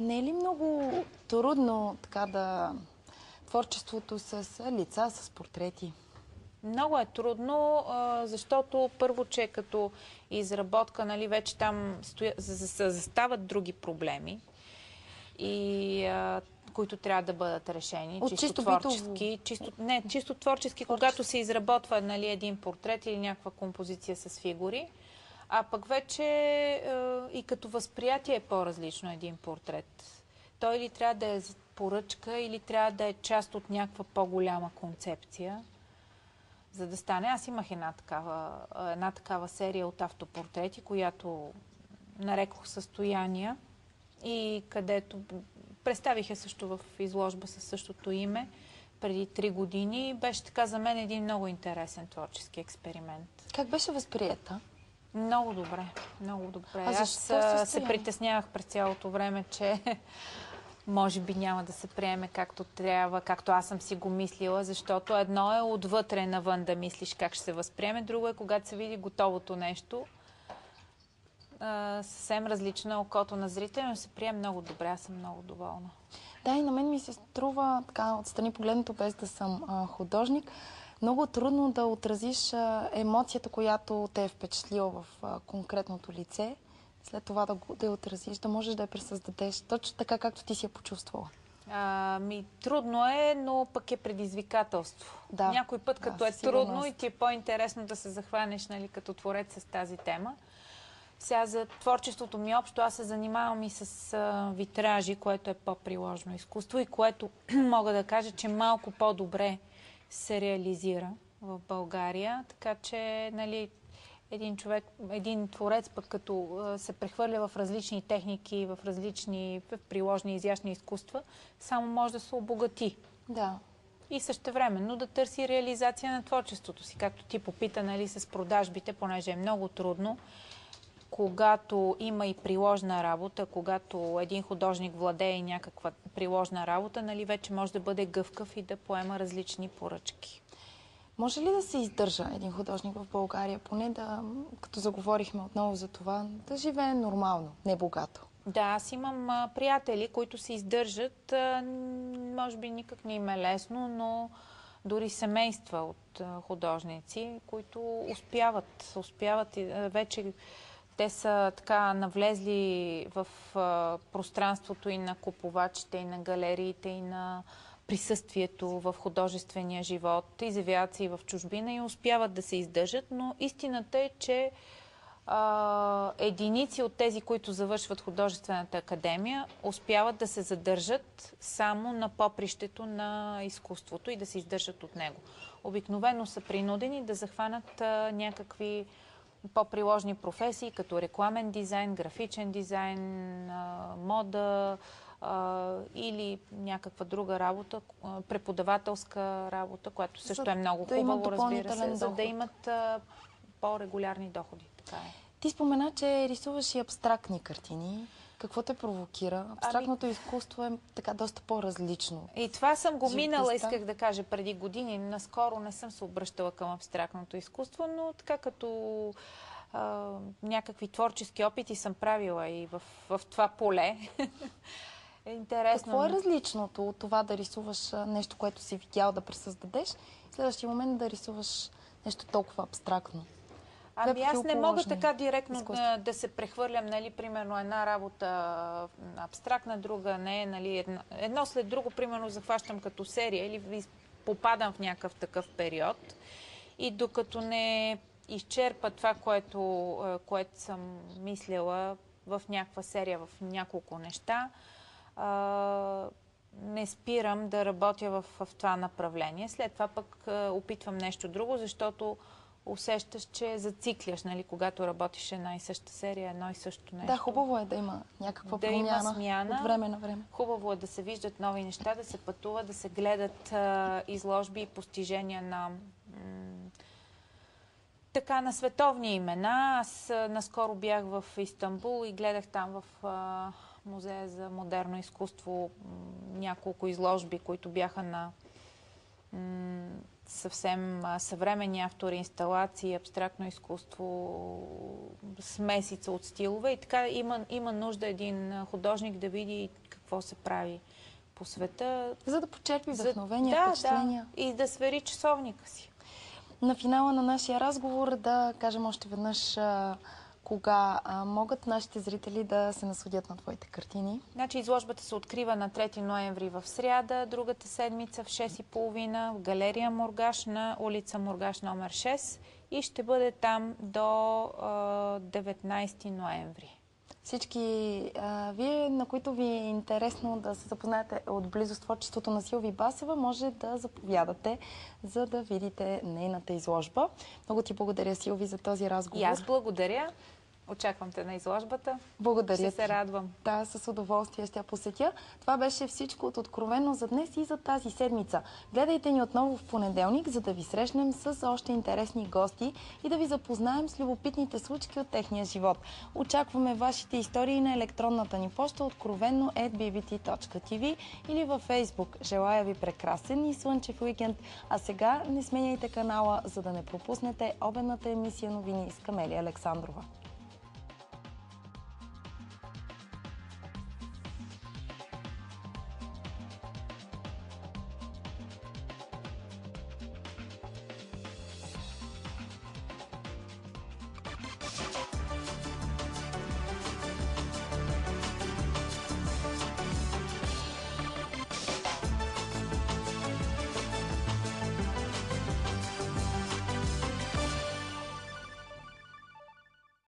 Не е ли много трудно така да творчеството с лица, с портрети? Много е трудно, защото първо, че като изработка, нали, вече там застават други проблеми, които трябва да бъдат решени. От чисто чисто творчески. битово? Чисто творчески, когато се изработва, нали, един портрет или някаква композиция с фигури. А пък вече и като възприятие е по-различно един портрет. Той или трябва да е поръчка, или трябва да е част от някаква по-голяма концепция, за да стане. Аз имах една такава серия от автопортрети, която нарекох състояния и където представих я също в изложба със същото име преди 3 години. Беше така за мен един много интересен творчески експеримент. Как беше възприета? Много добре, много добре. Аз се притеснявах през цялото време, че може би няма да се приеме както трябва, както аз съм си го мислила, защото едно е отвътре навън да мислиш как ще се възприеме, друго е когато се види готовото нещо. Съвсем различно е окото на зрителя, но се приема много добре. Аз съм много доволна. Да, и на мен ми се струва, така отстрани погледнато, без да съм художник, много трудно да отразиш емоцията, която те е впечатлила в конкретното лице. След това да я отразиш, да можеш да я пресъздадеш точно така, както ти си я почувствала. Трудно е, но пък е предизвикателство. Да, някой път, като е трудно и ти е по-интересно да се захванеш, нали, като творец с тази тема. Сега за творчеството ми общо аз се занимавам и с витражи, което е по-приложно изкуство и което мога да кажа, че малко по-добре се реализира в България. Така че, нали, един творец пък като се прехвърля в различни техники, в различни приложни изящни изкуства, само може да се обогати. Да. И същевременно да търси реализация на творчеството си. Както ти попита, нали, с продажбите, понеже е много трудно. Когато има и приложна работа, когато един художник владее някаква приложна работа, нали, вече може да бъде гъвкав и да поема различни поръчки. Може ли да се издържа един художник в България, поне да, като заговорихме отново за това, да живее нормално, не богато? Да, аз имам приятели, които се издържат. Може би никак не им е лесно, но дори семейства от художници, които успяват вече. Те са така навлезли в пространството и на купувачите, и на галериите, и на присъствието в художествения живот. Изявяват се и в чужбина и успяват да се издържат, но истината е, че единици от тези, които завършват художествената академия, успяват да се задържат само на попрището на изкуството и да се издържат от него. Обикновено са принудени да захванат някакви по-приложни професии, като рекламен дизайн, графичен дизайн, мода или някаква друга работа, преподавателска работа, която също е много хубаво, разбира се, за да имат по-регулярни доходи. Така е. Ти спомена, че рисуваш и абстрактни картини. Какво те провокира? Абстрактното изкуство е така доста по-различно. И това съм го минала, исках да кажа, преди години. Наскоро не съм се обръщала към абстрактното изкуство, но така като някакви творчески опити съм правила и в това поле. Е интересно. Какво е различното от това да рисуваш нещо, което си видял, да пресъздадеш, и следващия момент да рисуваш нещо толкова абстрактно? Аз не мога така директно да се прехвърлям, нали, примерно една работа абстрактна, друга не, нали, едно след друго, примерно захващам като серия или попадам в някакъв такъв период и докато не изчерпа това, което съм мислила в някаква серия, в няколко неща, не спирам да работя в това направление. След това пък опитвам нещо друго, защото усещаш, че зацикляш, нали, когато работиш една и съща серия, едно и също нещо. Да, хубаво е да има някаква промяна от време на време. Хубаво е да се виждат нови неща, да се пътува, да се гледат изложби и постижения на на световни имена. Аз наскоро бях в Истанбул и гледах там в Музея за модерно изкуство няколко изложби, които бяха съвсем съвременни автори, инсталации, абстрактно изкуство, смесица от стилове. И така има нужда един художник да види какво се прави по света. За да почерпи вдъхновения, впечатления. Да, и да свери часовника си. На финала на нашия разговор да кажем още веднъж кога могат нашите зрители да се насладят на твоите картини. Значи изложбата се открива на 3 ноември в сряда, другата седмица в 6:30 в галерия Мургаш на улица Мургаш номер 6 и ще бъде там до 19 ноември. Всички вие, на които ви е интересно да се запознаете отблизо с творчеството на Силви Басева, може да заповядате, за да видите нейната изложба. Много ти благодаря, Силви, за този разговор. И аз благодаря. Очаквам те на изложбата. Благодаря. Ще се радвам. Да, с удоволствие ще я посетя. Това беше всичко от Откровено за днес и за тази седмица. Гледайте ни отново в понеделник, за да ви срещнем с още интересни гости и да ви запознаем с любопитните случки от техния живот. Очакваме вашите истории на електронната ни поща откровено@bbc.tv или във Фейсбук. Желая ви прекрасен и слънчев уикенд. А сега не сменяйте канала, за да не пропуснете обедната емисия новини с Камелия Александрова.